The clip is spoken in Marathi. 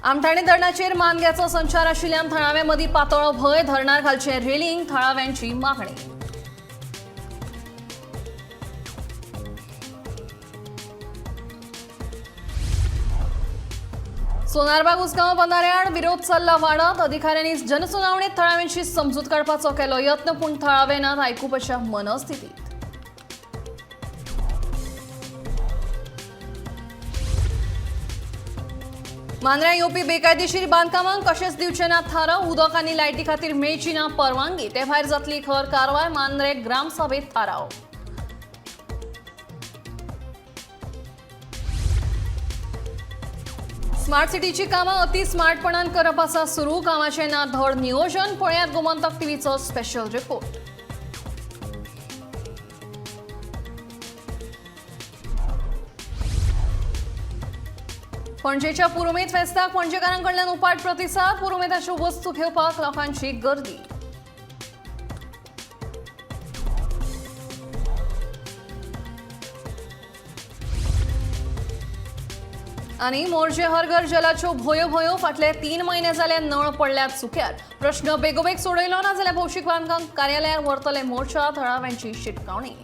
आमठाणे धरणाचेर मानग्याचो संचार आशिल्ल्यान थळाव्यामदीं पातळ भंय, धरणार खालचे रेलिंग थळाव्यांची मागणी. सोनारबाग उसगांव बंधाऱ्याआड विरोध चल्ला वाडत. अधिकाऱ्यांनी जनसुनावणीत थळाव्यांची समजूत काडपाचो केलो यत्न, पूण थळावे नात आयकुपाच्या मनस्थितीत. मांद्र्या येवपी बेकायदेशीर बांदकामांक कशेंच दिवचे ना थाराव. उदक आनी लायटी खातीर मेळची ना परवानगी. ते भायर जातली खर कारवाय. मांद्रे ग्रामसभेत थाराव. स्मार्ट सिटीची कामां अति स्मार्टपणान करप आसा सुरू. कामाचे ना धड नियोजन. पळयात गोमंतक टीव्हीचो स्पेशल रिपोर्ट. पणजेच्या पुरुमेत फेस्ताक पणजेकारांकडल्यान उपाट प्रतिसाद. पुरुमेताच्यो वस्तू घेवपाक लोकांची गर्दी. आनी मोर्जे हर घर जलाच्यो भयो फाटले 3 म्हयने जाले नळ पडल्यात सुक्यार. प्रश्न बेगोबेग सोडयलो ना जाल्यार भौशीक बांदकाम कार्यालयार व्हरतले मोर्चा. थळाव्यांची शिटकावणी.